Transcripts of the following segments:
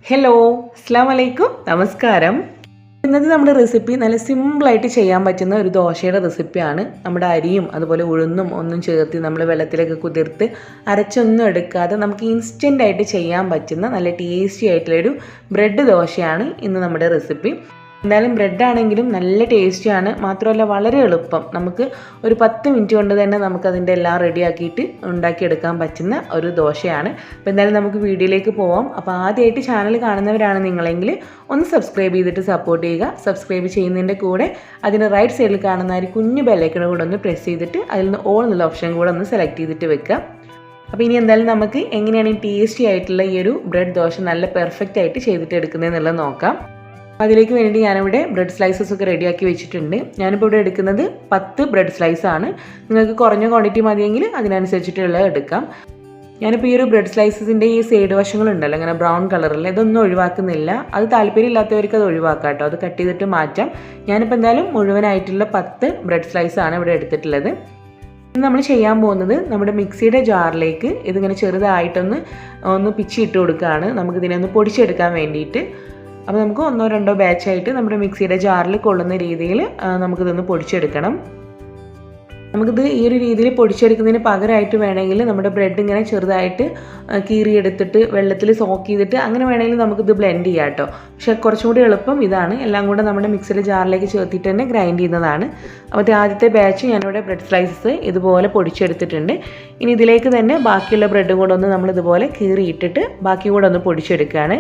Hello, അസ്സലാമു അലൈക്കും, നമസ്കാരം. ഇന്നത്തെ നമ്മുടെ റെസിപ്പി നല്ല സിമ്പിളായിട്ട് ചെയ്യാൻ പറ്റുന്ന ഒരു ദോശയുടെ റെസിപ്പിയാണ്. നമ്മുടെ അരിയും അതുപോലെ ഉഴുന്നും ഒന്നും ചേർത്ത് നമ്മൾ വെള്ളത്തിലേക്ക് കുതിർത്ത് അരച്ചൊന്നും എടുക്കാതെ നമുക്ക് ഇൻസ്റ്റൻ്റായിട്ട് ചെയ്യാൻ പറ്റുന്ന നല്ല ടേസ്റ്റി ആയിട്ടുള്ളൊരു ബ്രെഡ് ദോശയാണ് ഇന്ന് നമ്മുടെ റെസിപ്പി. എന്തായാലും ബ്രെഡാണെങ്കിലും നല്ല ടേസ്റ്റിയാണ്, മാത്രമല്ല വളരെ എളുപ്പം. നമുക്ക് ഒരു 10 മിനിറ്റ് കൊണ്ട് തന്നെ നമുക്കതിൻ്റെ എല്ലാം റെഡിയാക്കിയിട്ട് ഉണ്ടാക്കിയെടുക്കാൻ പറ്റുന്ന ഒരു ദോശയാണ്. അപ്പോൾ എന്തായാലും നമുക്ക് വീഡിയോയിലേക്ക് പോവാം. അപ്പോൾ ആദ്യമായിട്ട് ചാനൽ കാണുന്നവരാണ് നിങ്ങളെങ്കിൽ ഒന്ന് സബ്സ്ക്രൈബ് ചെയ്തിട്ട് സപ്പോർട്ട് ചെയ്യുക. സബ്സ്ക്രൈബ് ചെയ്യുന്നതിൻ്റെ കൂടെ അതിന് റൈറ്റ് സൈഡിൽ കാണുന്ന ഒരു കുഞ്ഞു ബെല്ലൈക്കൺ കൂടെ ഒന്ന് പ്രസ് ചെയ്തിട്ട് അതിൽ നിന്ന് ഓൾ എന്നുള്ള ഓപ്ഷൻ കൂടെ ഒന്ന് സെലക്ട് ചെയ്തിട്ട് വെക്കുക. അപ്പോൾ ഇനി എന്തായാലും നമുക്ക് എങ്ങനെയാണ് ഈ ടേസ്റ്റി ആയിട്ടുള്ള ഈ ഒരു ബ്രെഡ് ദോശ നല്ല പെർഫെക്റ്റ് ആയിട്ട് ചെയ്തിട്ട് എടുക്കുന്നതെന്നുള്ളത് നോക്കാം. അതിലേക്ക് വേണ്ടി ഞാനിവിടെ ബ്രെഡ് സ്ലൈസസ് ഒക്കെ റെഡിയാക്കി വെച്ചിട്ടുണ്ട്. ഞാനിപ്പോൾ ഇവിടെ എടുക്കുന്നത് 10 ബ്രെഡ് സ്ലൈസ് ആണ്. നിങ്ങൾക്ക് കുറഞ്ഞ ക്വാണ്ടിറ്റി മതിയെങ്കിൽ അതിനനുസരിച്ചിട്ടുള്ളത് എടുക്കാം. ഞാനിപ്പോൾ ഈ ഒരു ബ്രെഡ് സ്ലൈസസിൻ്റെ ഈ സൈഡ് വശങ്ങളുണ്ടല്ലോ ഇങ്ങനെ ബ്രൗൺ കളറിൽ, ഇതൊന്നും ഒഴിവാക്കുന്നില്ല. അത് താല്പര്യമില്ലാത്തവർക്ക് അത് ഒഴിവാക്കാം കേട്ടോ, അത് കട്ട് ചെയ്തിട്ട് മാറ്റാം. ഞാനിപ്പോൾ എന്തായാലും മുഴുവനായിട്ടുള്ള 10 ബ്രെഡ് സ്ലൈസ് ആണ് ഇവിടെ എടുത്തിട്ടുള്ളത്. ഇന്ന് നമ്മൾ ചെയ്യാൻ പോകുന്നത് നമ്മുടെ മിക്സിയുടെ ജാറിലേക്ക് ഇതിങ്ങനെ ചെറുതായിട്ടൊന്ന് പിച്ചി ഇട്ട് കൊടുക്കുകയാണ്, നമുക്കിതിനെ ഒന്ന് പൊടിച്ചെടുക്കാൻ വേണ്ടിയിട്ട്. അപ്പോൾ നമുക്ക് 1-2 ബാച്ചായിട്ട് നമ്മുടെ മിക്സിയുടെ ജാറിൽ കൊള്ളുന്ന രീതിയിൽ നമുക്കിതൊന്ന് പൊടിച്ചെടുക്കണം. നമുക്കിത് ഈ ഒരു രീതിയിൽ പൊടിച്ചെടുക്കുന്നതിന് പകരമായിട്ട് വേണമെങ്കിൽ നമ്മുടെ ബ്രെഡ് ഇങ്ങനെ ചെറുതായിട്ട് കീറിയെടുത്തിട്ട് വെള്ളത്തിൽ സോക്ക് ചെയ്തിട്ട് അങ്ങനെ വേണമെങ്കിൽ നമുക്കിത് ബ്ലെൻഡ് ചെയ്യാം കേട്ടോ. പക്ഷേ കുറച്ചും കൂടി എളുപ്പം ഇതാണ്. എല്ലാം കൂടെ നമ്മുടെ മിക്സിയുടെ ജാറിലേക്ക് ചേർത്തിട്ട് തന്നെ ഗ്രൈൻഡ് ചെയ്യുന്നതാണ്. അപ്പോൾ ആദ്യത്തെ ബാച്ച് ഞാനിവിടെ ബ്രെഡ് സ്ലൈസസ് ഇതുപോലെ പൊടിച്ചെടുത്തിട്ടുണ്ട്. ഇനി ഇതിലേക്ക് തന്നെ ബാക്കിയുള്ള ബ്രെഡും കൂടെ ഒന്ന് നമ്മൾ ഇതുപോലെ കീറിയിട്ടിട്ട് ബാക്കി കൂടെ ഒന്ന് പൊടിച്ചെടുക്കുകയാണ്.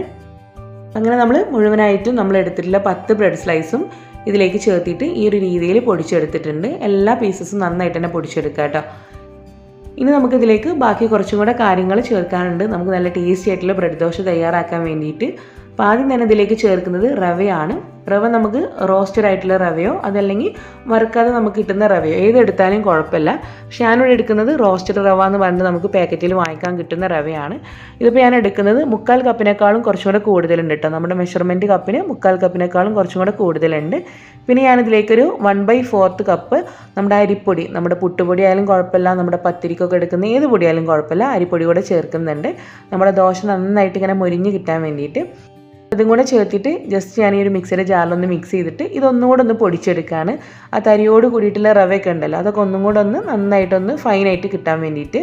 അങ്ങനെ നമ്മൾ മുഴുവനായിട്ടും നമ്മൾ എടുത്തിട്ടുള്ള 10 ബ്രെഡ് സ്ലൈസും ഇതിലേക്ക് ചേർത്തിട്ട് ഈ ഒരു രീതിയിൽ പൊടിച്ചെടുത്തിട്ടുണ്ട്. എല്ലാ പീസസും നന്നായിട്ട് തന്നെ പൊടിച്ചെടുക്കുക കേട്ടോ. ഇനി നമുക്കിതിലേക്ക് ബാക്കി കുറച്ചും കൂടെ കാര്യങ്ങൾ ചേർക്കാനുണ്ട്, നമുക്ക് നല്ല ടേസ്റ്റി ആയിട്ടുള്ള ബ്രെഡ് ദോശ തയ്യാറാക്കാൻ വേണ്ടിയിട്ട്. അപ്പോൾ ആദ്യം തന്നെ ഇതിലേക്ക് ചേർക്കുന്നത് റവയാണ്. റവ നമുക്ക് റോസ്റ്റഡ് ആയിട്ടുള്ള റവയോ അതല്ലെങ്കിൽ വറുക്കാതെ നമുക്ക് കിട്ടുന്ന റവയോ ഏതെടുത്താലും കുഴപ്പമില്ല. പക്ഷേ ഞാനിവിടെ എടുക്കുന്നത് റോസ്റ്റഡ് റവ എന്ന് പറഞ്ഞിട്ട് നമുക്ക് പാക്കറ്റിൽ വാങ്ങിക്കാൻ കിട്ടുന്ന റവയാണ്. ഇതിപ്പോൾ ഞാൻ എടുക്കുന്നത് 1/4 കപ്പിനേക്കാളും കുറച്ചും കൂടെ കൂടുതലുണ്ട് കേട്ടോ. നമ്മുടെ മെഷർമെൻറ്റ് കപ്പിന് 1/4 കപ്പിനേക്കാളും കുറച്ചും കൂടെ കൂടുതലുണ്ട്. പിന്നെ ഞാനിതിലേക്കൊരു 1/4 കപ്പ് നമ്മുടെ അരിപ്പൊടി, നമ്മുടെ പുട്ടുപൊടി ആയാലും കുഴപ്പമില്ല, നമ്മുടെ പത്തിരിക്കൊക്കെ എടുക്കുന്ന ഏത് പൊടിയായാലും കുഴപ്പമില്ല, അരിപ്പൊടി കൂടെ ചേർക്കുന്നുണ്ട് നമ്മുടെ ദോശ നന്നായിട്ട് ഇങ്ങനെ മൊരിഞ്ഞ് കിട്ടാൻ വേണ്ടിയിട്ട്. അതും കൂടെ ചേർത്തിട്ട് ജസ്റ്റ് ഞാൻ ഈ ഒരു മിക്സിയുടെ ജാറിലൊന്ന് മിക്സ് ചെയ്തിട്ട് ഇതൊന്നും കൂടെ ഒന്ന് പൊടിച്ചെടുക്കുകയാണ്. ആ തരിയോട് കൂടിയിട്ടുള്ള റവയൊക്കെ ഉണ്ടല്ലോ അതൊക്കെ ഒന്നും കൂടെ ഒന്ന് നന്നായിട്ടൊന്ന് ഫൈനായിട്ട് കിട്ടാൻ വേണ്ടിയിട്ട്.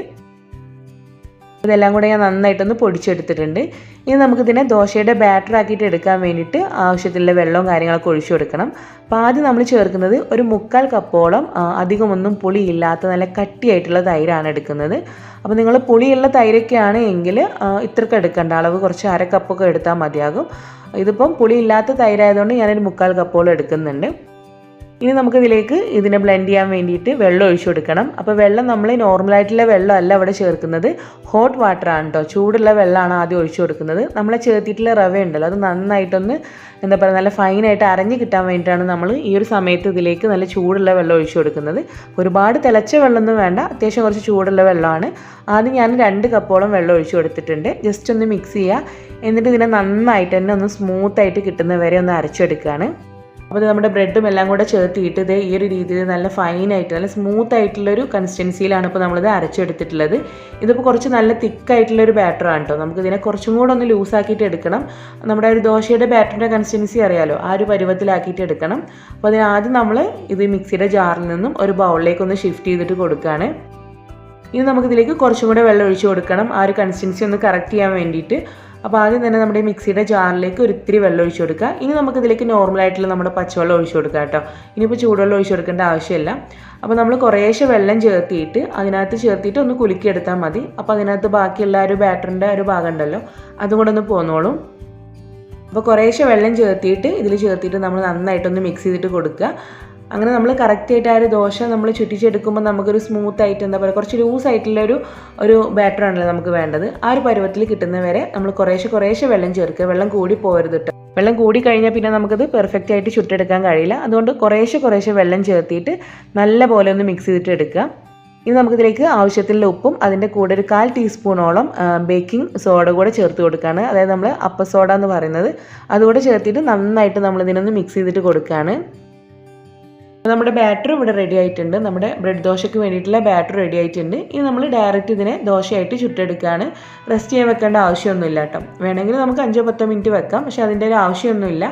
ഇതെല്ലാം കൂടെ ഞാൻ നന്നായിട്ടൊന്ന് പൊടിച്ചെടുത്തിട്ടുണ്ട്. ഇനി നമുക്കിതിനെ ദോശയുടെ ബാറ്റർ ആക്കിയിട്ട് എടുക്കാൻ വേണ്ടിയിട്ട് ആവശ്യത്തിലുള്ള വെള്ളവും കാര്യങ്ങളൊക്കെ ഒഴിച്ചു കൊടുക്കണം. അപ്പോൾ ആദ്യം നമ്മൾ ചേർക്കുന്നത് ഒരു 1/4 കപ്പോളം അധികമൊന്നും പുളിയില്ലാത്ത നല്ല കട്ടിയായിട്ടുള്ള തൈരാണ് എടുക്കുന്നത്. അപ്പോൾ നിങ്ങൾ പുളിയുള്ള തൈരൊക്കെയാണ് എങ്കിൽ ഇത്രയ്ക്ക് എടുക്കേണ്ട, അളവ് കുറച്ച് 1/2 കപ്പൊക്കെ എടുത്താൽ മതിയാകും. ഇതിപ്പം പുളിയില്ലാത്ത തൈരായതുകൊണ്ട് ഞാനൊരു 1/4 കപ്പോളം എടുക്കുന്നുണ്ട്. ഇനി നമുക്കിതിലേക്ക് ഇതിനെ ബ്ലെൻഡ് ചെയ്യാൻ വേണ്ടിയിട്ട് വെള്ളം ഒഴിച്ചു കൊടുക്കണം. അപ്പോൾ വെള്ളം നമ്മൾ നോർമലായിട്ടുള്ള വെള്ളമല്ല ഇവിടെ ചേർക്കുന്നത്, ഹോട്ട് വാട്ടറാണ് കേട്ടോ. ചൂടുള്ള വെള്ളമാണ് ആദ്യം ഒഴിച്ചു കൊടുക്കുന്നത്. നമ്മളെ ചേർത്തിട്ടുള്ള റവ ഉണ്ടല്ലോ അത് നന്നായിട്ടൊന്ന് എന്താ പറയുക നല്ല ഫൈനായിട്ട് അരഞ്ഞ് കിട്ടാൻ വേണ്ടിയിട്ടാണ് നമ്മൾ ഈ ഒരു സമയത്ത് ഇതിലേക്ക് നല്ല ചൂടുള്ള വെള്ളം ഒഴിച്ചു കൊടുക്കുന്നത്. ഒരുപാട് തിളച്ച വെള്ളമൊന്നും വേണ്ട, അത്യാവശ്യം കുറച്ച് ചൂടുള്ള വെള്ളമാണ്. ആദ്യം ഞാൻ 2 കപ്പോളം വെള്ളം ഒഴിച്ചു കൊടുത്തിട്ടുണ്ട്. ജസ്റ്റ് ഒന്ന് മിക്സ് ചെയ്യുക, എന്നിട്ട് ഇതിനെ നന്നായിട്ട് തന്നെ ഒന്ന് സ്മൂത്തായിട്ട് കിട്ടുന്നവരെ ഒന്ന് അരച്ചെടുക്കുകയാണ്. അപ്പോൾ നമ്മുടെ ബ്രെഡും എല്ലാം കൂടെ ചേർത്തിയിട്ട് ഇത് ഈ ഒരു രീതിയിൽ നല്ല ഫൈനായിട്ട് നല്ല സ്മൂത്ത് ആയിട്ടുള്ളൊരു കൺസിസ്റ്റൻസിയിലാണ് ഇപ്പോൾ നമ്മളിത് അരച്ചെടുത്തിട്ടുള്ളത്. ഇതിപ്പോൾ കുറച്ച് നല്ല തിക്കായിട്ടുള്ളൊരു ബാറ്ററാണ് കേട്ടോ. നമുക്കിതിനെ കുറച്ചും കൂടെ ഒന്ന് ലൂസാക്കിയിട്ട് എടുക്കണം. നമ്മുടെ ഒരു ദോശയുടെ ബാറ്ററിൻ്റെ കൺസിസ്റ്റൻസി അറിയാലോ, ആ ഒരു പരുവത്തിലാക്കിയിട്ട് എടുക്കണം. അപ്പോൾ അതിന് ആദ്യം നമ്മൾ ഇത് മിക്സിയുടെ ജാറിൽ നിന്നും ഒരു ബൗളിലേക്ക് ഒന്ന് ഷിഫ്റ്റ് ചെയ്തിട്ട് കൊടുക്കുകയാണ്. ഇനി നമുക്കിതിലേക്ക് കുറച്ചും കൂടെ വെള്ളം ഒഴിച്ചു കൊടുക്കണം, ആ ഒരു കൺസിസ്റ്റൻസി ഒന്ന് കറക്റ്റ് ചെയ്യാൻ വേണ്ടിയിട്ട്. അപ്പോൾ ആദ്യം തന്നെ നമ്മുടെ മിക്സിയുടെ ജാറിലേക്ക് ഒരിത്തിരി വെള്ളം ഒഴിച്ചു കൊടുക്കുക. ഇനി നമുക്കിതിലേക്ക് നോർമലായിട്ടുള്ള നമ്മുടെ പച്ചവെള്ളം ഒഴിച്ചു കൊടുക്കുക കേട്ടോ. ഇനിയിപ്പോൾ ചൂടുവെള്ളം ഒഴിച്ചു കൊടുക്കേണ്ട ആവശ്യമില്ല. അപ്പോൾ നമ്മൾ കുറേശ്ശെ വെള്ളം ചേർത്തിയിട്ട് അതിനകത്ത് ചേർത്തിട്ട് ഒന്ന് കുലുക്കിയെടുത്താൽ മതി. അപ്പോൾ അതിനകത്ത് ബാക്കിയുള്ള ഒരു ബാറ്ററിൻ്റെ ഒരു ഭാഗം ഉണ്ടല്ലോ അതും കൂടെ ഒന്ന് പോന്നോളും. അപ്പോൾ കുറേശ്ശെ വെള്ളം ചേർത്തിട്ട് ഇതിൽ ചേർത്തിട്ട് നമ്മൾ നന്നായിട്ടൊന്ന് മിക്സ് ചെയ്തിട്ട് കൊടുക്കുക. അങ്ങനെ നമ്മൾ കറക്റ്റായിട്ട് ആ ഒരു ദോശ നമ്മൾ ചുറ്റിച്ചെടുക്കുമ്പോൾ നമുക്കൊരു സ്മൂത്തായിട്ട് എന്താ പറയുക കുറച്ച് ലൂസായിട്ടുള്ള ഒരു ബാറ്ററാണല്ലോ നമുക്ക് വേണ്ടത്. ആ ഒരു പരുവത്തിൽ കിട്ടുന്നവരെ നമ്മൾ കുറേശ്ശെ വെള്ളം ചേർക്കുക. വെള്ളം കൂടി പോകരുത് കേട്ടോ. വെള്ളം കൂടി കഴിഞ്ഞാൽ പിന്നെ നമുക്കത് പെർഫെക്റ്റ് ആയിട്ട് ചുട്ടെടുക്കാൻ കഴിയില്ല. അതുകൊണ്ട് കുറേശ്ശെ വെള്ളം ചേർത്തിട്ട് നല്ല പോലെ ഒന്ന് മിക്സ് ചെയ്തിട്ട് എടുക്കുക. ഇനി നമുക്കിതിലേക്ക് ആവശ്യത്തിലുള്ള ഉപ്പും അതിൻ്റെ കൂടെ ഒരു 1/4 ടീസ്പൂണോളം ബേക്കിംഗ് സോഡ കൂടെ ചേർത്ത് കൊടുക്കുകയാണ്. അതായത് നമ്മൾ അപ്പ സോഡ എന്ന് പറയുന്നത്, അതുകൂടെ ചേർത്തിട്ട് നന്നായിട്ട് നമ്മളിതിനൊന്ന് മിക്സ് ചെയ്തിട്ട് കൊടുക്കുകയാണ്. നമ്മുടെ ബാറ്റർ ഇവിടെ റെഡി ആയിട്ടുണ്ട്. നമ്മുടെ ബ്രെഡ് ദോശയ്ക്ക് വേണ്ടിയിട്ടുള്ള ബാറ്റർ റെഡി ആയിട്ടുണ്ട്. ഇനി നമ്മൾ ഡയറക്റ്റ് ഇതിനെ ദോശയായിട്ട് ചുട്ടെടുക്കുകയാണ്. റെസ്റ്റ് ചെയ്യാൻ വെക്കേണ്ട ആവശ്യമൊന്നുമില്ല കേട്ടോ. വേണമെങ്കിൽ നമുക്ക് 5-10 മിനിറ്റ് വെക്കാം, പക്ഷേ അതിൻ്റെ ഒരു ആവശ്യമൊന്നുമില്ല.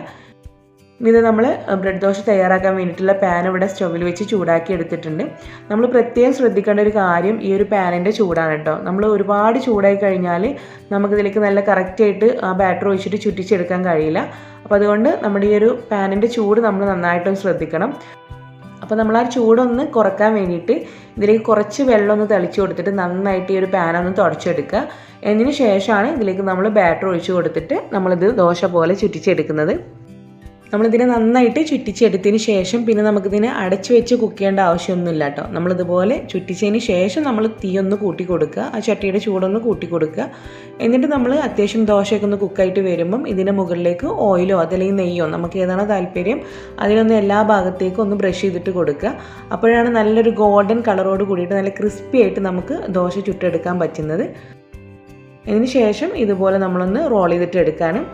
ഇത് നമ്മൾ ബ്രെഡ് ദോശ തയ്യാറാക്കാൻ വേണ്ടിയിട്ടുള്ള പാൻ ഇവിടെ സ്റ്റൗവിൽ വെച്ച് ചൂടാക്കി എടുത്തിട്ടുണ്ട്. നമ്മൾ പ്രത്യേകം ശ്രദ്ധിക്കേണ്ട ഒരു കാര്യം ഈ ഒരു പാനിൻ്റെ ചൂടാണ് കേട്ടോ. നമ്മൾ ഒരുപാട് ചൂടായി കഴിഞ്ഞാൽ നമുക്കിതിലേക്ക് നല്ല കറക്റ്റായിട്ട് ആ ബാറ്റർ ഒഴിച്ചിട്ട് ചുറ്റിച്ചെടുക്കാൻ കഴിയില്ല. അപ്പോൾ അതുകൊണ്ട് നമ്മുടെ ഈ ഒരു പാനിൻ്റെ ചൂട് നമ്മൾ നന്നായിട്ടൊന്ന് ശ്രദ്ധിക്കണം. അപ്പോൾ നമ്മൾ ആ ചൂടൊന്ന് കുറക്കാൻ വേണ്ടിയിട്ട് ഇതിലേക്ക് കുറച്ച് വെള്ളം ഒന്ന് തെളിച്ച് കൊടുത്തിട്ട് നന്നായിട്ട് ഈ ഒരു പാനൊന്ന് തുടച്ചെടുക്കുക. അതിന് ശേഷമാണ് ഇതിലേക്ക് നമ്മൾ ബാറ്റർ ഒഴിച്ച് കൊടുത്തിട്ട് നമ്മളിത് ദോശ പോലെ ചുറ്റിച്ചെടുക്കുന്നത്. നമ്മളിതിനെ നന്നായിട്ട് ചുറ്റിച്ചെടുത്തതിന് ശേഷം പിന്നെ നമുക്കിതിനെ അടച്ചു വെച്ച് കുക്ക് ചെയ്യേണ്ട ആവശ്യമൊന്നുമില്ല കേട്ടോ. നമ്മളിതുപോലെ ചുറ്റിച്ചതിന് ശേഷം നമ്മൾ തീ ഒന്ന് കൂട്ടി കൊടുക്കുക, ആ ചട്ടിയുടെ ചൂടൊന്ന് കൂട്ടി കൊടുക്കുക. എന്നിട്ട് നമ്മൾ അത്യാവശ്യം ദോശയൊക്കെ ഒന്ന് കുക്കായിട്ട് വരുമ്പം ഇതിൻ്റെ മുകളിലേക്ക് ഓയിലോ അതല്ലെങ്കിൽ നെയ്യോ നമുക്ക് ഏതാണോ താല്പര്യം അതിനൊന്ന് എല്ലാ ഭാഗത്തേക്കും ഒന്ന് ബ്രഷ് ചെയ്തിട്ട് കൊടുക്കുക. അപ്പോഴാണ് നല്ലൊരു ഗോൾഡൻ കളറോട് കൂടിയിട്ട് നല്ല ക്രിസ്പി ആയിട്ട് നമുക്ക് ദോശ ചുട്ടെടുക്കാൻ പറ്റുന്നത്. അതിന് ശേഷം ഇതുപോലെ നമ്മളൊന്ന് റോൾ ചെയ്തിട്ട് എടുക്കാനും.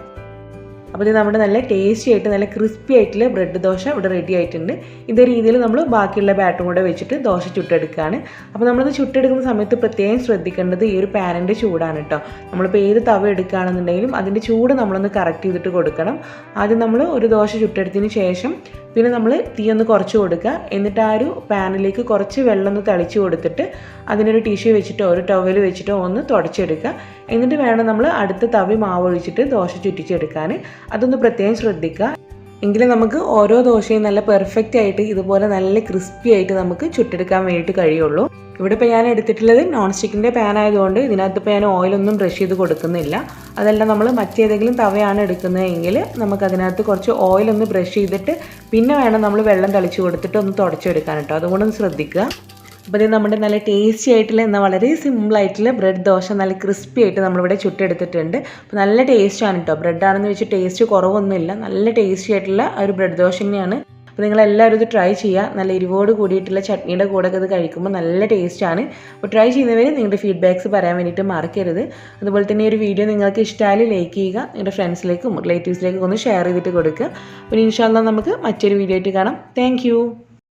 അപ്പോൾ ഇത് നമ്മുടെ നല്ല ടേസ്റ്റി ആയിട്ട് നല്ല ക്രിസ്പി ആയിട്ടുള്ള ബ്രെഡ് ദോശ ഇവിടെ റെഡി ആയിട്ടുണ്ട്. ഇതേ രീതിയിൽ നമ്മൾ ബാക്കിയുള്ള ബാറ്ററും കൂടെ വെച്ചിട്ട് ദോശ ചുട്ടെടുക്കുകയാണ്. അപ്പോൾ നമ്മളിത് ചുട്ടെടുക്കുന്ന സമയത്ത് പ്രത്യേകം ശ്രദ്ധിക്കേണ്ടത് ഈ ഒരു പാനിൻ്റെ ചൂടാണ് കേട്ടോ. നമ്മളിപ്പോൾ ഏത് തവ എടുക്കുകയാണെന്നുണ്ടെങ്കിലും അതിൻ്റെ ചൂട് നമ്മളൊന്ന് കറക്റ്റ് ചെയ്തിട്ട് കൊടുക്കണം. ആദ്യം നമ്മൾ ഒരു ദോശ ചുട്ടെടുത്തതിന് ശേഷം പിന്നെ നമ്മൾ തീ ഒന്ന് കുറച്ച് കൊടുക്കുക. എന്നിട്ട് ആ ഒരു പാനിലേക്ക് കുറച്ച് വെള്ളം ഒന്ന് തളിച്ച് കൊടുത്തിട്ട് അതിനൊരു ടിഷ്യൂ വെച്ചിട്ടോ ഒരു ടവൽ വെച്ചിട്ടോ ഒന്ന് തുടച്ചെടുക്കുക. എന്നിട്ട് വേണം നമ്മൾ അടുത്ത തവി മാവ് ഒഴിച്ചിട്ട് ദോശ ചുറ്റിച്ചെടുക്കാൻ. അതൊന്ന് പ്രത്യേകം ശ്രദ്ധിക്കുക. എങ്കിലും നമുക്ക് ഓരോ ദോശയും നല്ല പെർഫെക്റ്റ് ആയിട്ട് ഇതുപോലെ നല്ല ക്രിസ്പി ആയിട്ട് നമുക്ക് ചുട്ടെടുക്കാൻ വേണ്ടിയിട്ട് കഴിയുള്ളൂ. ഇവിടെ ഇപ്പോൾ ഞാൻ എടുത്തിട്ടുള്ളത് നോൺ സ്റ്റിക്കിൻ്റെ പാൻ ആയതുകൊണ്ട് ഇതിനകത്ത് ഇപ്പോൾ ഞാൻ ഓയിലൊന്നും ബ്രഷ് ചെയ്ത് കൊടുക്കുന്നില്ല. അതല്ല നമ്മൾ മറ്റേതെങ്കിലും തവയാണ് എടുക്കുന്നതെങ്കിൽ നമുക്കതിനകത്ത് കുറച്ച് ഓയിലൊന്ന് ബ്രഷ് ചെയ്തിട്ട് പിന്നെ വേണം നമ്മൾ വെള്ളം തളിച്ച് കൊടുത്തിട്ട് ഒന്ന് തുടച്ചെടുക്കാൻ കേട്ടോ. അതുകൊണ്ടൊന്ന് ശ്രദ്ധിക്കുക. അപ്പോൾ ഇത് നമ്മുടെ നല്ല ടേസ്റ്റി ആയിട്ടുള്ള എന്നാൽ വളരെ സിമ്പിളായിട്ടുള്ള ബ്രെഡ് ദോശ നല്ല ക്രിസ്പി ആയിട്ട് നമ്മളിവിടെ ചുട്ടെടുത്തിട്ടുണ്ട്. അപ്പോൾ നല്ല ടേസ്റ്റാണ് കേട്ടോ. ബ്രെഡാണെന്ന് വെച്ച് ടേസ്റ്റ് കുറവൊന്നുമില്ല. നല്ല ടേസ്റ്റി ആയിട്ടുള്ള ഒരു ബ്രെഡ് ദോശ തന്നെയാണ്. അപ്പോൾ നിങ്ങളെല്ലാവരും ഇത് ട്രൈ ചെയ്യുക. നല്ല എരിവോട് കൂടിയിട്ടുള്ള ചട്നിയുടെ കൂടെ ഇത് കഴിക്കുമ്പോൾ നല്ല ടേസ്റ്റാണ്. അപ്പോൾ ട്രൈ ചെയ്യുന്നവർ നിങ്ങളുടെ ഫീഡ്ബാക്ക്സ് പറയാൻ വേണ്ടിയിട്ട് മറക്കരുത്. അതുപോലെ തന്നെ ഒരു വീഡിയോ നിങ്ങൾക്ക് ഇഷ്ടമായാലും ലൈക്ക് ചെയ്യുക. നിങ്ങളുടെ ഫ്രണ്ട്സിലേക്കും റിലേറ്റീവ്സിലേക്കും ഒന്ന് ഷെയർ ചെയ്തിട്ട് കൊടുക്കുക. അപ്പോൾ ഇൻഷാ അല്ലാഹ് നമുക്ക് മറ്റൊരു വീഡിയോ ആയിട്ട് കാണാം. താങ്ക്